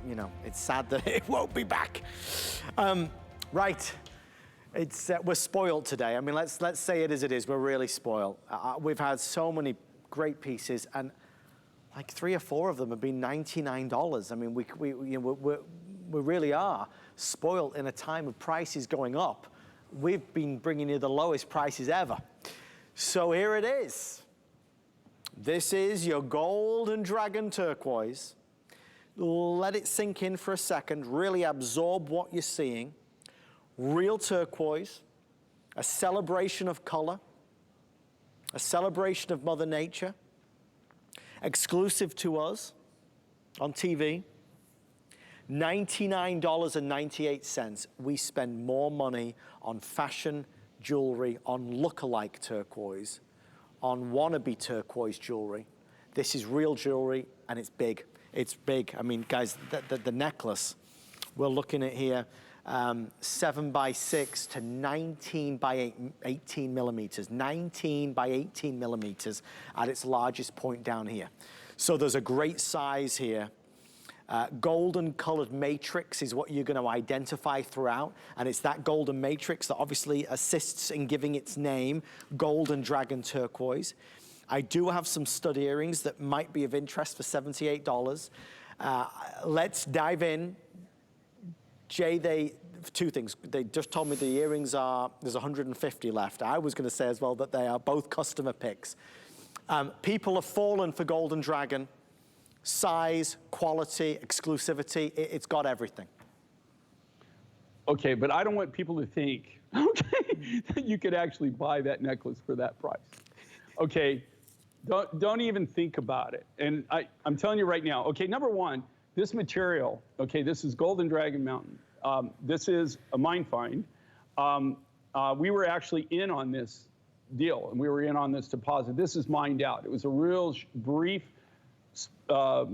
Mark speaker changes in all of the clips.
Speaker 1: you know, it's sad that it won't be back. Right. It's we're spoiled today. I mean, let's say it as it is. We're really spoiled. We've had so many great pieces, and like 3 or 4 of them have been $99. I mean, we really are spoiled in a time of prices going up. We've been bringing you the lowest prices ever. So here it is. This is your Golden Dragon turquoise. Let it sink in for a second. Really absorb what you're seeing. Real turquoise, a celebration of color, a celebration of Mother Nature, exclusive to us on TV, $99.98. We spend more money on fashion jewelry, on look-alike turquoise, on wannabe turquoise jewelry. This is real jewelry, and it's big. It's big. I mean, guys, the necklace we're looking at here, 7 by 6 to 19 by 18 millimeters, 19 by 18 millimeters at its largest point down here. So there's a great size here. Golden colored matrix is what you're going to identify throughout, and it's that golden matrix that obviously assists in giving its name, Golden Dragon Turquoise. I do have some stud earrings that might be of interest for $78. Let's dive in. Jay, 2 things. They just told me the earrings there's 150 left. I was going to say as well that they are both customer picks. People have fallen for Golden Dragon. Size, quality, exclusivity, it's got everything.
Speaker 2: Okay, but I don't want people to think, okay, that you could actually buy that necklace for that price. Okay, don't even think about it. And I'm telling you right now, okay, number one, this material, okay, this is Golden Dragon Mountain. This is a mine find. We were actually in on this deal, and we were in on this deposit. This is mined out. It was a real brief, a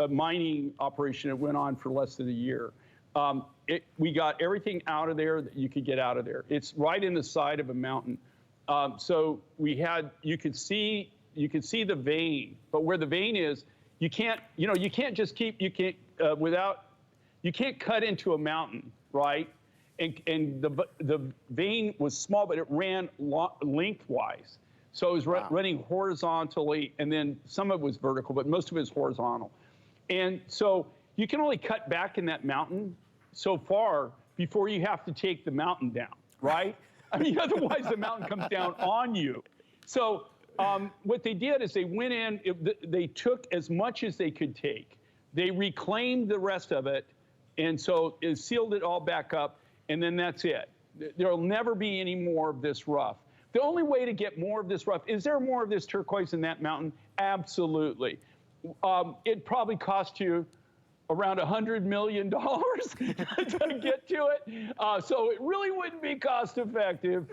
Speaker 2: mining operation that went on for less than a year. We got everything out of there that you could get out of there. It's right in the side of a mountain. So you could see the vein, but where the vein is, you can't cut into a mountain, right? And the vein was small, but it ran lengthwise. So it was running horizontally, and then some of it was vertical, but most of it was horizontal. And so you can only cut back in that mountain so far before you have to take the mountain down, right? I mean, otherwise the mountain comes down on you. So what they did is they went in, they took as much as they could take. They reclaimed the rest of it, and so it sealed it all back up, and then that's it. There'll never be any more of this rough. The only way to get more of this rough, is there more of this turquoise in that mountain? Absolutely. It probably cost you around $100 million to get to it. So it really wouldn't be cost effective.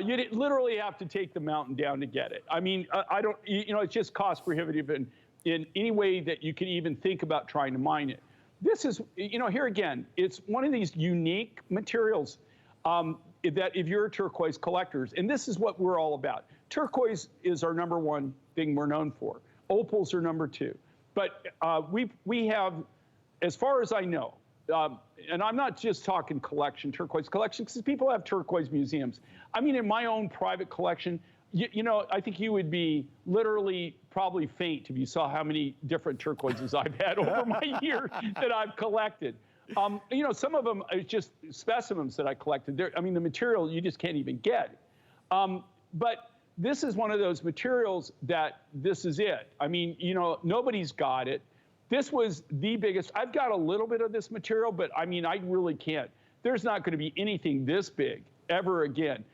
Speaker 2: You'd literally have to take the mountain down to get it. I mean, it's just cost prohibitive in any way that you could even think about trying to mine it. This is, here again, it's one of these unique materials that if you're a turquoise collectors, and this is what we're all about. Turquoise is our #1 thing we're known for. Opals are #2. But we have, as far as I know, and I'm not just talking turquoise collection, because people have turquoise museums. I mean, in my own private collection, I think you would be literally probably faint if you saw how many different turquoises I've had over my years that I've collected. Some of them are just specimens that I collected. The material you just can't even get. But this is one of those materials that this is it. I mean, nobody's got it. This was the biggest. I've got a little bit of this material, but I mean, I really can't. There's not going to be anything this big ever again.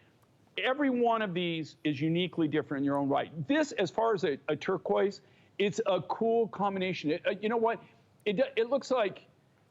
Speaker 2: Every one of these is uniquely different in your own right. This, as far as a turquoise, it's a cool combination. You know what? It looks like,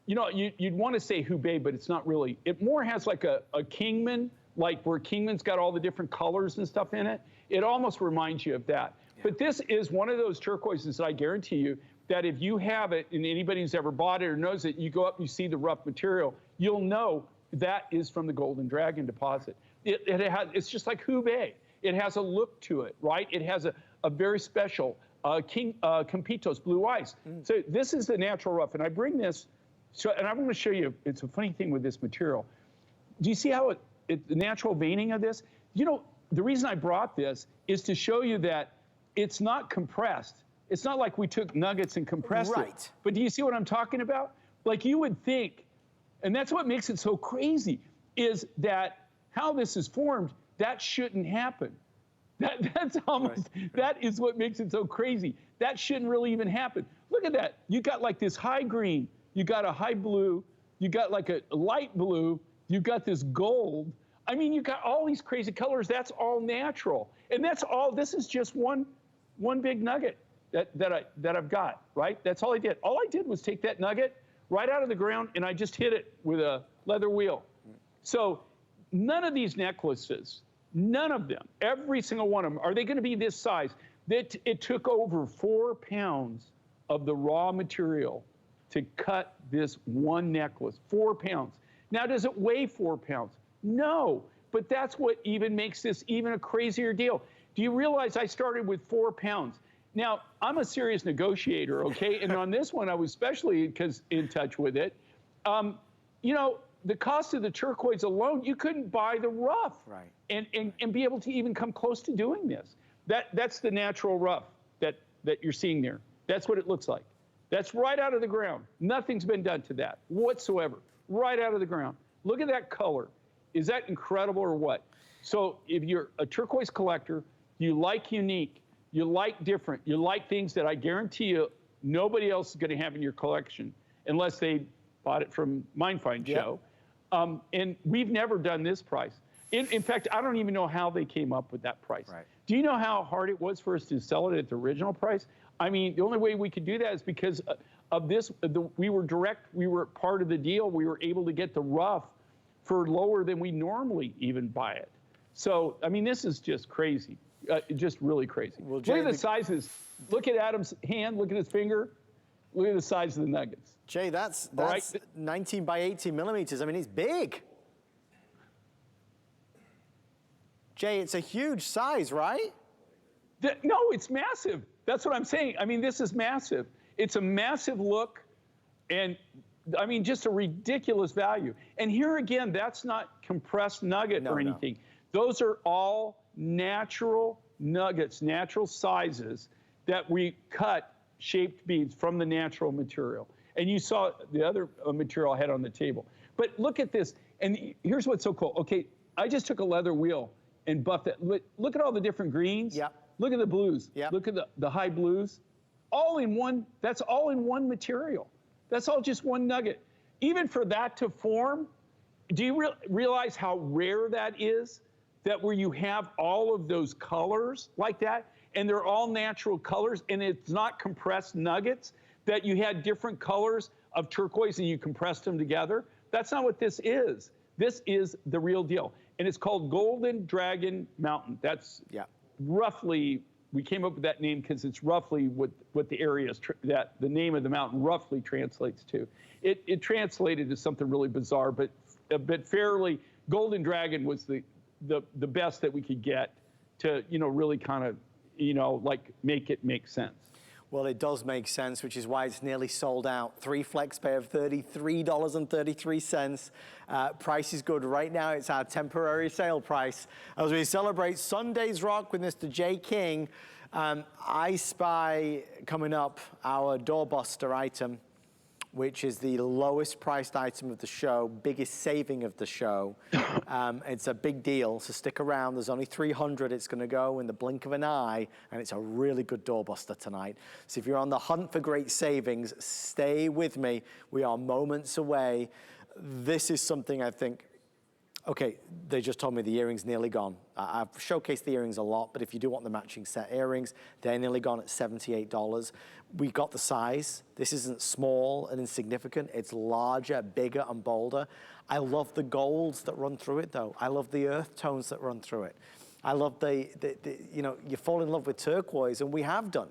Speaker 2: you'd want to say Hubei, but it's not really. It more has like a Kingman, like where Kingman's got all the different colors and stuff in it. It almost reminds you of that. Yeah. But this is one of those turquoises that I guarantee you that if you have it and anybody who's ever bought it or knows it, you go up and you see the rough material, you'll know that is from the Golden Dragon deposit. It's just like Hubei. It has a look to it, right? It has a very special Campitos, blue ice. So this is the natural rough, and I bring this, and I'm going to show you, it's a funny thing with this material. Do you see how the natural veining of this? You know, the reason I brought this is to show you that it's not compressed. It's not like we took nuggets and compressed it. But do you see what I'm talking about? Like you would think, and that's what makes it so crazy, is that how this is formed, that shouldn't happen. That's almost, that is what makes it so crazy. That shouldn't really even happen. Look at that. You got like this high green, you got a high blue, you got like a light blue, you got this gold. I mean, you got all these crazy colors. That's all natural. And that's all, this is just one big nugget that I've got, right? That's all I did. All I did was take that nugget right out of the ground and I just hit it with a leather wheel. So none of these necklaces, none of them, every single one of them, are they going to be this size? It took over 4 pounds of the raw material to cut this one necklace, 4 pounds. Now, does it weigh 4 pounds? No, but that's what even makes this even a crazier deal. Do you realize I started with 4 pounds? Now, I'm a serious negotiator, okay? And on this one, I was especially in touch with it. You know, the cost of the turquoise alone, you couldn't buy the rough and be able to even come close to doing this. That's the natural rough that you're seeing there. That's what it looks like. That's right out of the ground. Nothing's been done to that whatsoever. Right out of the ground. Look at that color. Is that incredible or what? So if you're a turquoise collector, you like unique, you like different, you like things that I guarantee you nobody else is going to have in your collection unless they bought it from Mine Find Show. And we've never done this price. In fact, I don't even know how they came up with that price. Do you know how hard it was for us to sell it at the original price? I mean, the only way we could do that is because of this. We were part of the deal. We were able to get the rough for lower than we normally even buy it. So, I mean, this is just crazy. Just really crazy. Well, Jay, look at the sizes. Look at Adam's hand. Look at his finger. Look at the size of the nuggets.
Speaker 1: Jay, that's 19 by 18 millimeters. I mean, it's big. Jay, it's a huge size, right?
Speaker 2: No, it's massive. That's what I'm saying. I mean, this is massive. It's a massive look, and I mean, just a ridiculous value. And here again, that's not compressed nugget or anything. Those are all natural nuggets, natural sizes that we cut shaped beads from the natural material. And you saw the other material I had on the table. But look at this, and here's what's so cool. Okay, I just took a leather wheel and buffed it. Look at all the different greens. Look at the blues. Look at the high blues. All in one, that's all in one material. That's all just one nugget. Even for that to form, do you realize how rare that is? That where you have all of those colors like that, and they're all natural colors, and it's not compressed nuggets, that you had different colors of turquoise and you compressed them together. That's not what this is. This is the real deal. And it's called Golden Dragon Mountain. That's roughly, we came up with that name because it's roughly what the area is, that the name of the mountain roughly translates to. It translated to something really bizarre, but fairly, Golden Dragon was the best that we could get to, you know, really kind of, you know, like make it make sense.
Speaker 1: Well, it does make sense, which is why it's nearly sold out. 3 flex pay of $33.33. Price is good. Right now, it's our temporary sale price. As we celebrate Sunday's Rock with Mr. Jay King, I spy coming up our doorbuster item, which is the lowest priced item of the show, biggest saving of the show. It's a big deal, so stick around. There's only 300. It's going to go in the blink of an eye, and it's a really good doorbuster tonight. So if you're on the hunt for great savings, stay with me. We are moments away. This is something I think, okay, they just told me the earring's nearly gone. I've showcased the earrings a lot, but if you do want the matching set earrings, they're nearly gone at $78. We got the size. This isn't small and insignificant. It's larger, bigger, and bolder. I love the golds that run through it, though. I love the earth tones that run through it. I love the you know, you fall in love with turquoise, and we have done.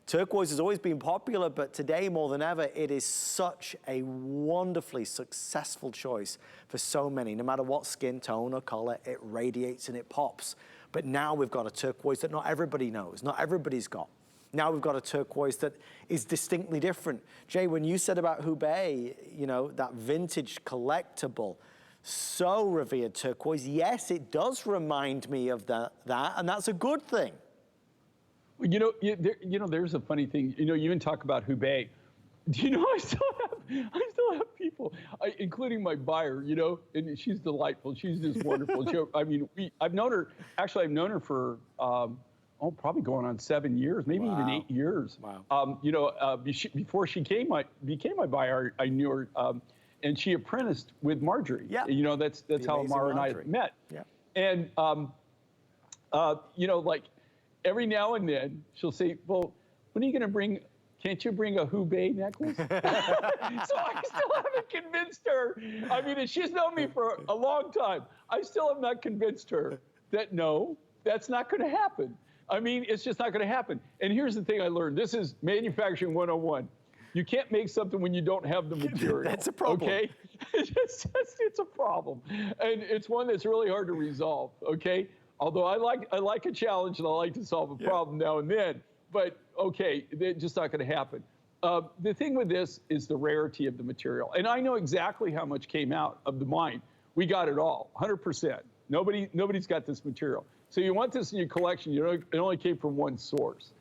Speaker 1: Turquoise has always been popular, but today more than ever, it is such a wonderfully successful choice for so many. No matter what skin tone or color, it radiates and it pops. But now we've got a turquoise that not everybody knows, not everybody's got. Now we've got a turquoise that is distinctly different. Jay, when you said about Hubei, you know, that vintage collectible, so revered turquoise, yes, it does remind me of that, and that's a good thing.
Speaker 2: You know, there's a funny thing. You know, you even talk about Hubei. Do you know I still have people, including my buyer. You know, and she's delightful. She's just wonderful. I mean, I've known her. Actually, I've known her for probably going on 7 years, maybe even 8 years.
Speaker 1: Wow.
Speaker 2: You know, before she became my buyer, I knew her, and she apprenticed with Marjorie.
Speaker 1: Yeah.
Speaker 2: You know, that's how Amara and I met.
Speaker 1: Yeah.
Speaker 2: And you know, like, every now and then she'll say, well, when are you going to bring, can't you bring a Hubei necklace? So I still haven't convinced her. I mean, and she's known me for a long time. I still have not convinced her that, no, that's not going to happen. I mean, it's just not going to happen. And here's the thing I learned. This is manufacturing 101. You can't make something when you don't have the material.
Speaker 1: That's a problem.
Speaker 2: Okay? It's a problem. And it's one that's really hard to resolve, okay? Although I like a challenge and I like to solve a problem now and then, but okay, it's just not going to happen. The thing with this is the rarity of the material. And I know exactly how much came out of the mine. We got it all, 100%. Nobody's got this material. So you want this in your collection, you know, it only came from one source.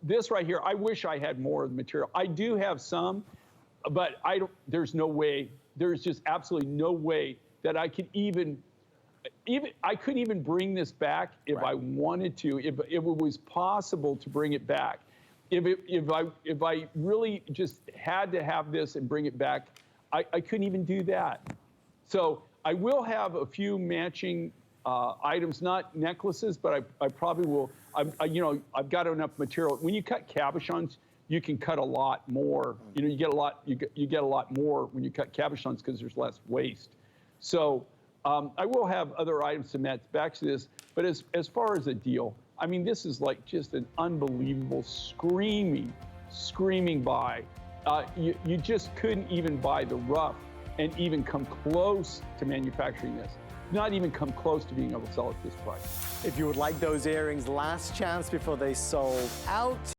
Speaker 2: This right here, I wish I had more of the material. I do have some, but there's no way, there's just absolutely no way that I could I couldn't even bring this back if I wanted to, if it was possible to bring it back. If I really just had to have this and bring it back, I couldn't even do that. So I will have a few matching items, not necklaces, but I probably will. You know, I've got enough material. When you cut cabochons, you can cut a lot more. You know, you get a lot more when you cut cabochons because there's less waste. So I will have other items to match back to this, but as far as a deal, I mean, this is like just an unbelievable screaming buy. You just couldn't even buy the rough and even come close to manufacturing this. Not even come close to being able to sell at this price.
Speaker 1: If you would like those earrings, last chance before they sold out.